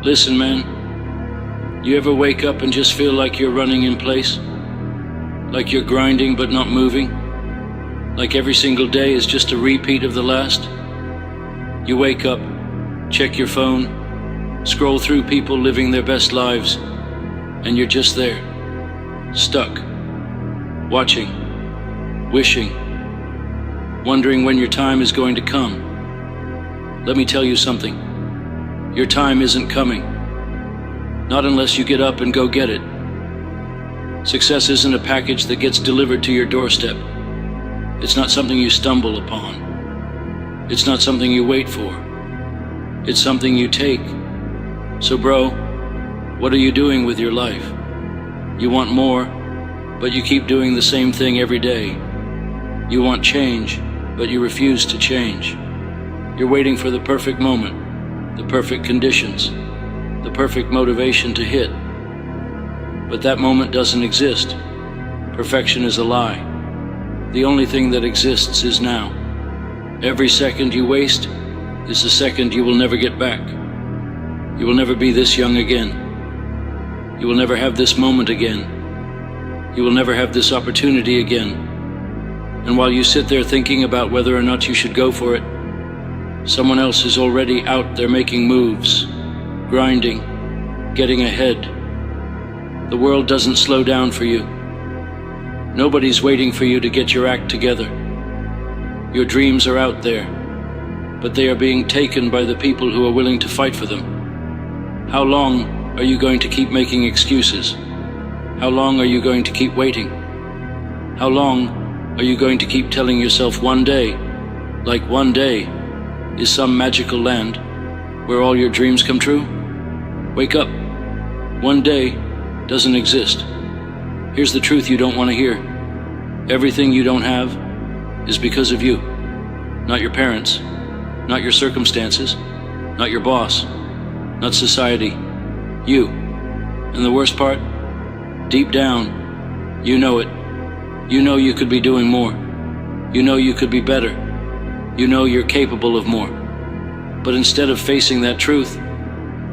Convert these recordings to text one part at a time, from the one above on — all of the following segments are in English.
Listen, man, you ever wake up and just feel like you're running in place? Like you're grinding but not moving? Like every single day is just a repeat of the last? You wake up, check your phone, scroll through people living their best lives, and you're just there, stuck, watching, wishing, wondering when your time is going to come. Let me tell you something. Your time isn't coming. Not unless you get up and go get it. Success isn't a package that gets delivered to your doorstep. It's not something you stumble upon. It's not something you wait for. It's something you take. So bro, what are you doing with your life? You want more, but you keep doing the same thing every day. You want change, but you refuse to change. You're waiting for the perfect moment, the perfect conditions, the perfect motivation to hit. But that moment doesn't exist. Perfection is a lie. The only thing that exists is now. Every second you waste is a second you will never get back. You will never be this young again. You will never have this moment again. You will never have this opportunity again. And while you sit there thinking about whether or not you should go for it, someone else is already out there making moves, grinding, getting ahead. The world doesn't slow down for you. Nobody's waiting for you to get your act together. Your dreams are out there, but they are being taken by the people who are willing to fight for them. How long are you going to keep making excuses? How long are you going to keep waiting? How long are you going to keep telling yourself one day, like one day, is some magical land where all your dreams come true? Wake up. One day doesn't exist. Here's the truth you don't want to hear. Everything you don't have is because of you. Not your parents, not your circumstances, not your boss, not society. You. And the worst part? Deep down, you know it. You know you could be doing more. You know you could be better. You know you're capable of more. But instead of facing that truth,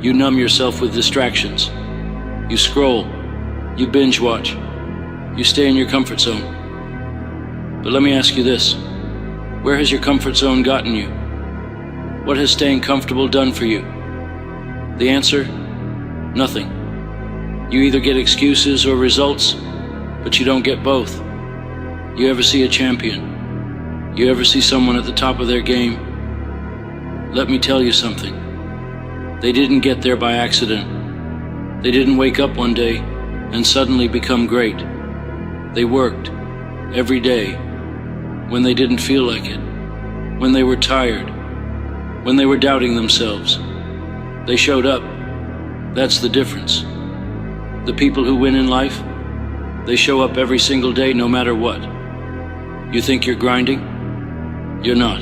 you numb yourself with distractions. You scroll. You binge watch. You stay in your comfort zone. But let me ask you this. Where has your comfort zone gotten you? What has staying comfortable done for you? The answer? Nothing. You either get excuses or results, but you don't get both. You ever see a champion? You ever see someone at the top of their game? Let me tell you something. They didn't get there by accident. They didn't wake up one day and suddenly become great. They worked every day when they didn't feel like it, when they were tired, when they were doubting themselves. They showed up. That's the difference. The people who win in life, they show up every single day no matter what. You think you're grinding? You're not.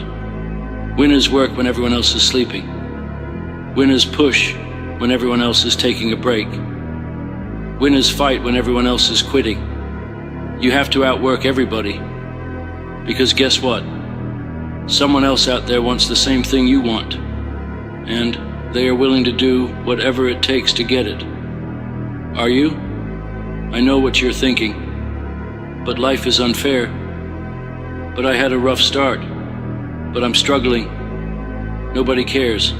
Winners work when everyone else is sleeping. Winners push when everyone else is taking a break. Winners fight when everyone else is quitting. You have to outwork everybody. Because guess what? Someone else out there wants the same thing you want. And they are willing to do whatever it takes to get it. Are you? I know what you're thinking. But life is unfair. But I had a rough start. But I'm struggling. Nobody cares.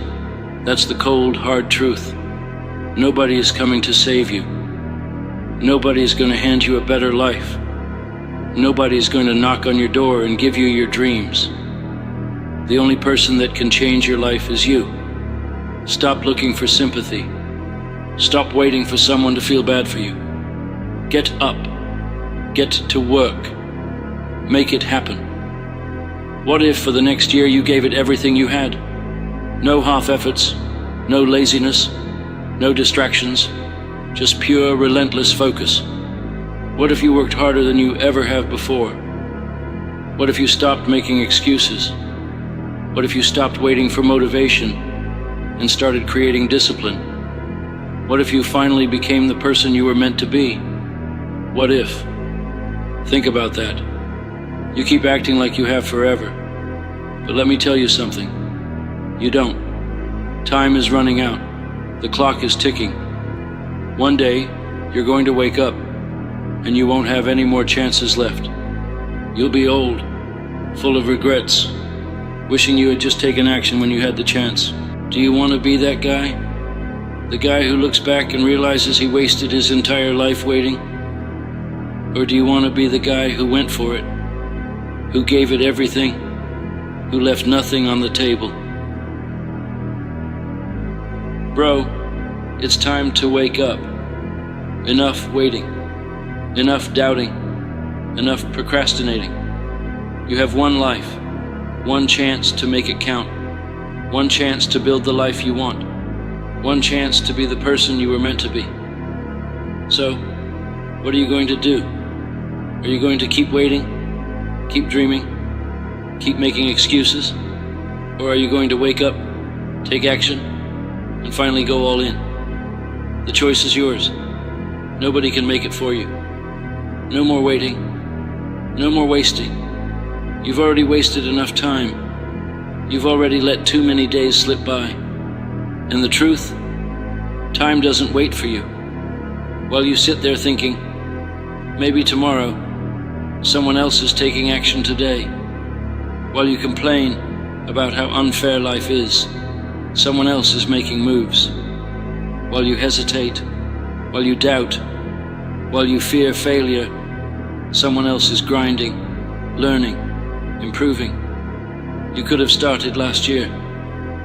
That's the cold, hard truth. Nobody is coming to save you. Nobody is going to hand you a better life. Nobody is going to knock on your door and give you your dreams. The only person that can change your life is you. Stop looking for sympathy. Stop waiting for someone to feel bad for you. Get up. Get to work. Make it happen. What if for the next year you gave it everything you had? No half efforts, no laziness, no distractions, just pure, relentless focus. What if you worked harder than you ever have before? What if you stopped making excuses? What if you stopped waiting for motivation and started creating discipline? What if you finally became the person you were meant to be? What if? Think about that. You keep acting like you have forever. But let me tell you something. You don't. Time is running out. The clock is ticking. One day, you're going to wake up, and you won't have any more chances left. You'll be old, full of regrets, wishing you had just taken action when you had the chance. Do you want to be that guy? The guy who looks back and realizes he wasted his entire life waiting? Or do you want to be the guy who went for it, who gave it everything, who left nothing on the table? Bro, it's time to wake up. Enough waiting, enough doubting, enough procrastinating. You have one life, one chance to make it count, one chance to build the life you want, one chance to be the person you were meant to be. So, what are you going to do? Are you going to keep waiting, keep dreaming, keep making excuses? Or are you going to wake up, take action, and finally go all in? The choice is yours. Nobody can make it for you. No more waiting, no more wasting. You've already wasted enough time. You've already let too many days slip by. And the truth, time doesn't wait for you. While you sit there thinking, maybe tomorrow, someone else is taking action today. While you complain about how unfair life is, someone else is making moves. While you hesitate, while you doubt, while you fear failure, someone else is grinding, learning, improving. You could have started last year.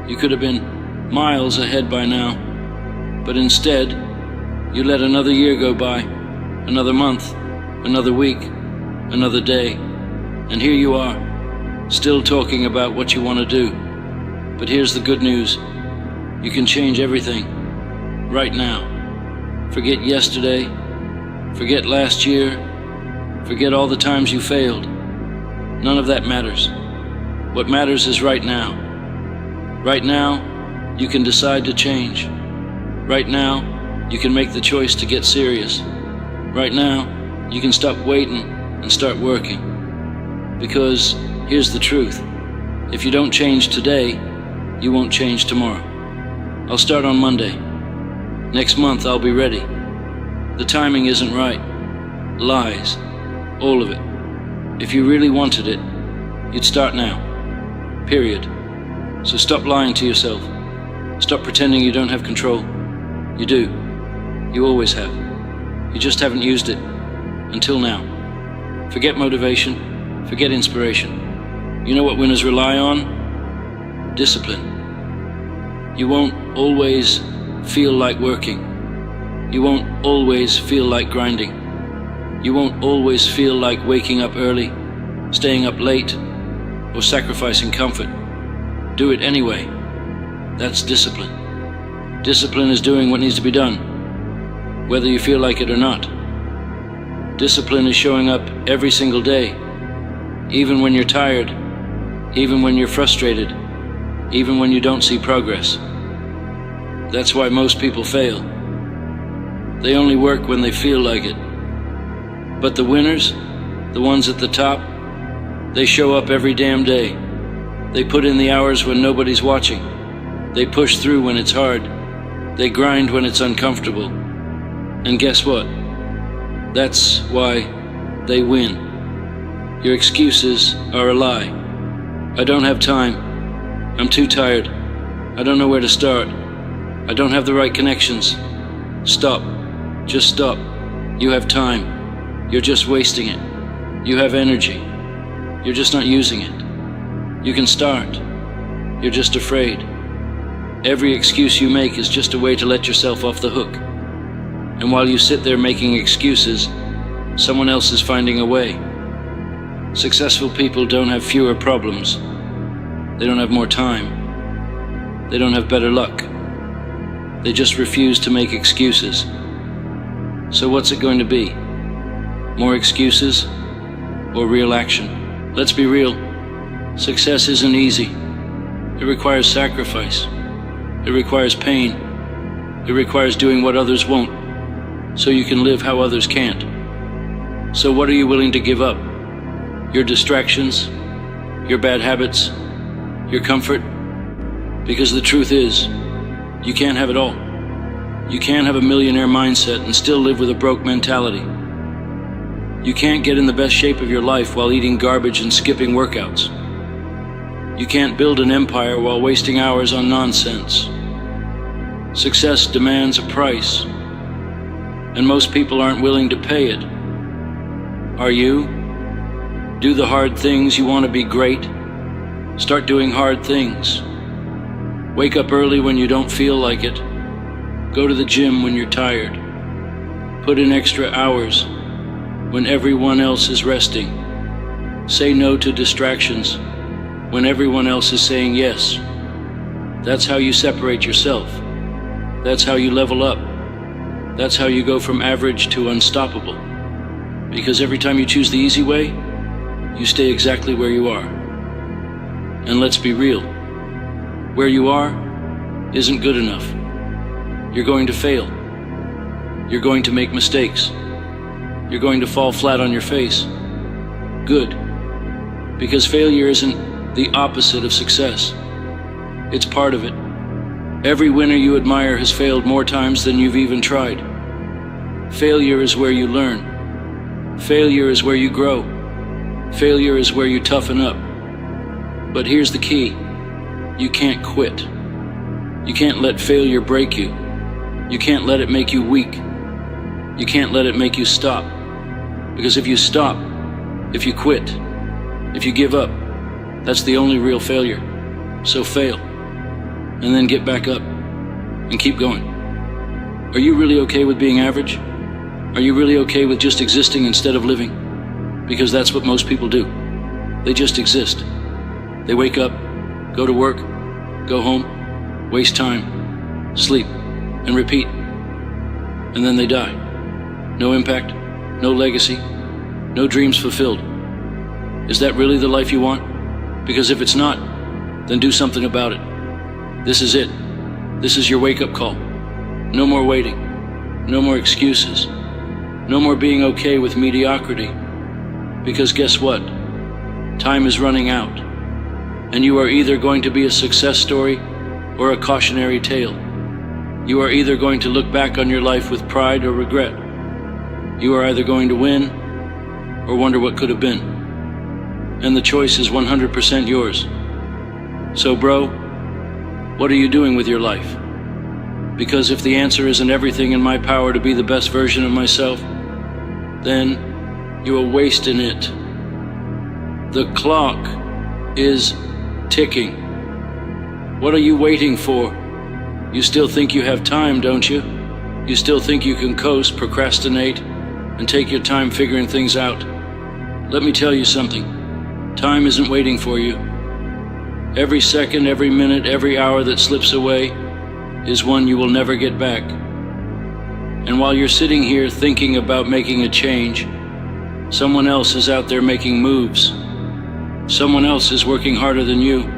You could have been miles ahead by now. But instead, you let another year go by, another month, another week, another day. And here you are, still talking about what you want to do. But here's the good news. You can change everything, right now. Forget yesterday, forget last year, forget all the times you failed. None of that matters. What matters is right now. Right now, you can decide to change. Right now, you can make the choice to get serious. Right now, you can stop waiting and start working. Because here's the truth. If you don't change today, you won't change tomorrow. I'll start on Monday. Next month, I'll be ready. The timing isn't right. Lies. All of it. If you really wanted it, you'd start now. Period. So stop lying to yourself. Stop pretending you don't have control. You do. You always have. You just haven't used it. Until now. Forget motivation. Forget inspiration. You know what winners rely on? Discipline. You won't always feel like working. You won't always feel like grinding. You won't always feel like waking up early, staying up late, or sacrificing comfort. Do it anyway. That's discipline. Discipline is doing what needs to be done, whether you feel like it or not. Discipline is showing up every single day, even when you're tired, even when you're frustrated, even when you don't see progress. That's why most people fail. They only work when they feel like it. But the winners, the ones at the top, they show up every damn day. They put in the hours when nobody's watching. They push through when it's hard. They grind when it's uncomfortable. And guess what? That's why they win. Your excuses are a lie. I don't have time. I'm too tired. I don't know where to start. I don't have the right connections. Stop. Just stop. You have time. You're just wasting it. You have energy. You're just not using it. You can start. You're just afraid. Every excuse you make is just a way to let yourself off the hook. And while you sit there making excuses, someone else is finding a way. Successful people don't have fewer problems. They don't have more time. They don't have better luck. They just refuse to make excuses. So what's it going to be? More excuses or real action? Let's be real. Success isn't easy. It requires sacrifice. It requires pain. It requires doing what others won't, so you can live how others can't. So what are you willing to give up? Your distractions? Your bad habits? Your comfort? Because the truth is, you can't have it all. You can't have a millionaire mindset and still live with a broke mentality. You can't get in the best shape of your life while eating garbage and skipping workouts. You can't build an empire while wasting hours on nonsense. Success demands a price, and most people aren't willing to pay it. Are you? Do the hard things you want to be great. Start doing hard things. Wake up early when you don't feel like it. Go to the gym when you're tired. Put in extra hours when everyone else is resting. Say no to distractions when everyone else is saying yes. That's how you separate yourself. That's how you level up. That's how you go from average to unstoppable. Because every time you choose the easy way, you stay exactly where you are. And let's be real. Where you are isn't good enough. You're going to fail. You're going to make mistakes. You're going to fall flat on your face. Good. Because failure isn't the opposite of success. It's part of it. Every winner you admire has failed more times than you've even tried. Failure is where you learn. Failure is where you grow. Failure is where you toughen up. But here's the key. You can't quit. You can't let failure break you. You can't let it make you weak. You can't let it make you stop. Because if you stop, if you quit, if you give up, that's the only real failure. So fail, and then get back up, and keep going. Are you really okay with being average? Are you really okay with just existing instead of living? Because that's what most people do. They just exist. They wake up, go to work, go home, waste time, sleep, and repeat. And then they die. No impact, no legacy, no dreams fulfilled. Is that really the life you want? Because if it's not, then do something about it. This is it. This is your wake-up call. No more waiting. No more excuses. No more being okay with mediocrity. Because guess what? Time is running out. And you are either going to be a success story or a cautionary tale. You are either going to look back on your life with pride or regret. You are either going to win or wonder what could have been. And the choice is 100% yours. So bro, what are you doing with your life? Because if the answer isn't everything in my power to be the best version of myself, then you are wasting it. The clock is ticking. What are you waiting for? You still think you have time, don't you? You still think you can coast, procrastinate, and take your time figuring things out. Let me tell you something. Time isn't waiting for you. Every second, every minute, every hour that slips away is one you will never get back. And while you're sitting here thinking about making a change, someone else is out there making moves. Someone else is working harder than you.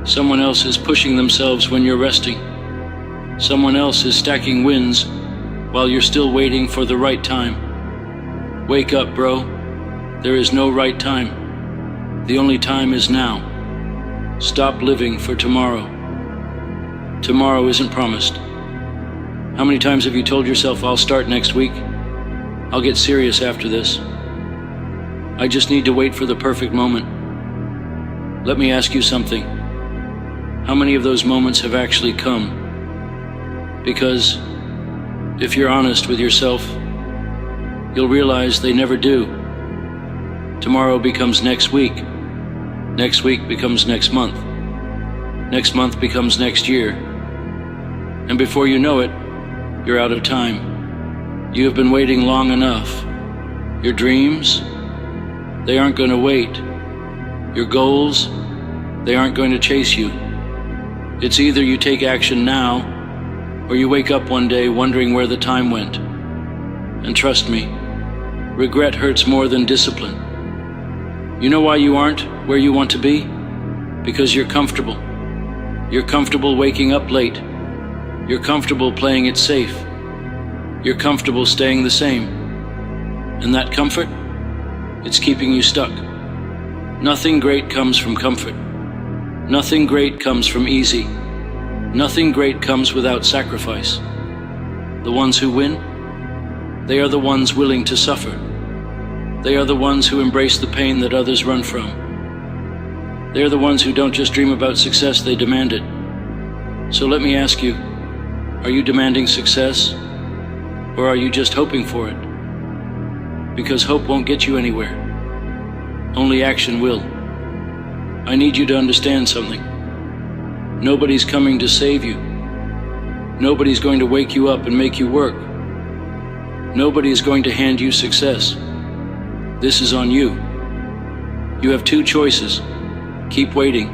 Someone else is pushing themselves when you're resting. Someone else is stacking wins while you're still waiting for the right time. Wake up, bro. There is no right time. The only time is now. Stop living for tomorrow. Tomorrow isn't promised. How many times have you told yourself, I'll start next week? I'll get serious after this. I just need to wait for the perfect moment. Let me ask you something. How many of those moments have actually come? Because if you're honest with yourself, you'll realize they never do. Tomorrow becomes next week. Next week becomes next month. Next month becomes next year. And before you know it, you're out of time. You have been waiting long enough. Your dreams, they aren't going to wait. Your goals, they aren't going to chase you. It's either you take action now, or you wake up one day wondering where the time went. And trust me, regret hurts more than discipline. You know why you aren't where you want to be? Because you're comfortable. You're comfortable waking up late. You're comfortable playing it safe. You're comfortable staying the same. And that comfort, it's keeping you stuck. Nothing great comes from comfort. Nothing great comes from easy. Nothing great comes without sacrifice. The ones who win? They are the ones willing to suffer. They are the ones who embrace the pain that others run from. They are the ones who don't just dream about success, they demand it. So let me ask you, are you demanding success, or are you just hoping for it? Because hope won't get you anywhere. Only action will. I need you to understand something. Nobody's coming to save you. Nobody's going to wake you up and make you work. Nobody is going to hand you success. This is on you. You have two choices. Keep waiting.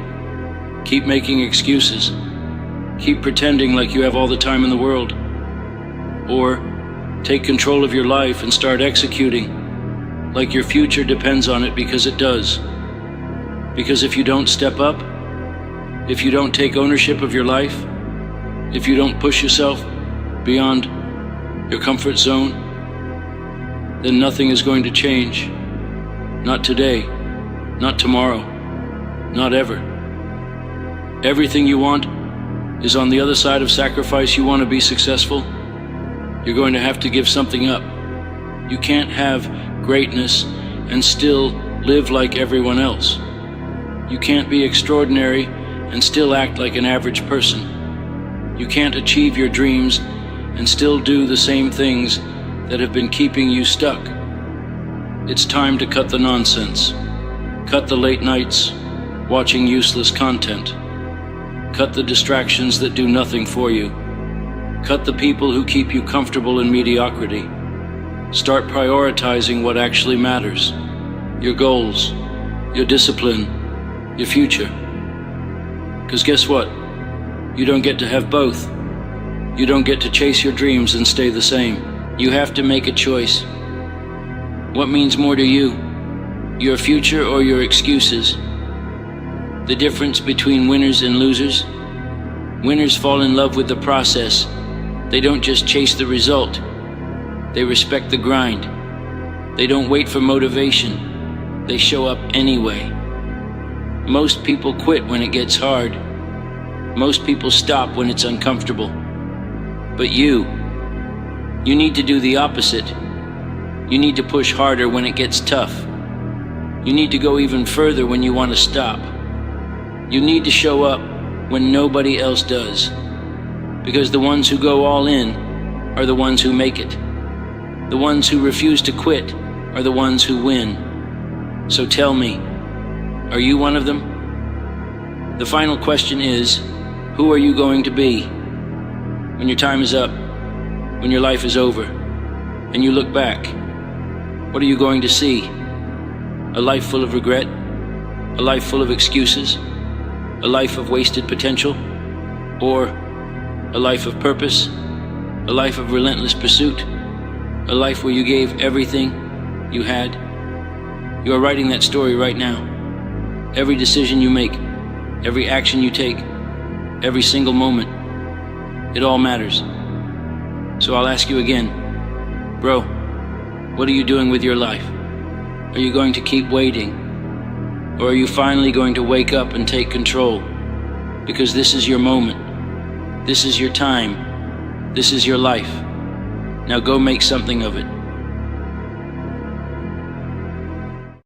Keep making excuses. Keep pretending like you have all the time in the world. Or take control of your life and start executing like your future depends on it, because it does. Because if you don't step up, if you don't take ownership of your life, if you don't push yourself beyond your comfort zone, then nothing is going to change. Not today, not tomorrow, not ever. Everything you want is on the other side of sacrifice. You want to be successful, you're going to have to give something up. You can't have greatness and still live like everyone else. You can't be extraordinary and still act like an average person. You can't achieve your dreams and still do the same things that have been keeping you stuck. It's time to cut the nonsense. Cut the late nights watching useless content. Cut the distractions that do nothing for you. Cut the people who keep you comfortable in mediocrity. Start prioritizing what actually matters. Your goals, your discipline, your future. Because guess what? You don't get to have both. You don't get to chase your dreams and stay the same. You have to make a choice. What means more to you? Your future or your excuses? The difference between winners and losers? Winners fall in love with the process. They don't just chase the result. They respect the grind. They don't wait for motivation. They show up anyway. Most people quit when it gets hard. Most people stop when it's uncomfortable. But you need to do the opposite. You need to push harder when it gets tough. You need to go even further when you want to stop. You need to show up when nobody else does. Because the ones who go all in are the ones who make it. The ones who refuse to quit are the ones who win. So tell me, are you one of them? The final question is, who are you going to be? When your time is up, when your life is over, and you look back, what are you going to see? A life full of regret? A life full of excuses? A life of wasted potential? Or a life of purpose? A life of relentless pursuit? A life where you gave everything you had? You are writing that story right now. Every decision you make, every action you take, every single moment, it all matters. So I'll ask you again, bro, what are you doing with your life? Are you going to keep waiting? Or are you finally going to wake up and take control? Because this is your moment. This is your time. This is your life. Now go make something of it.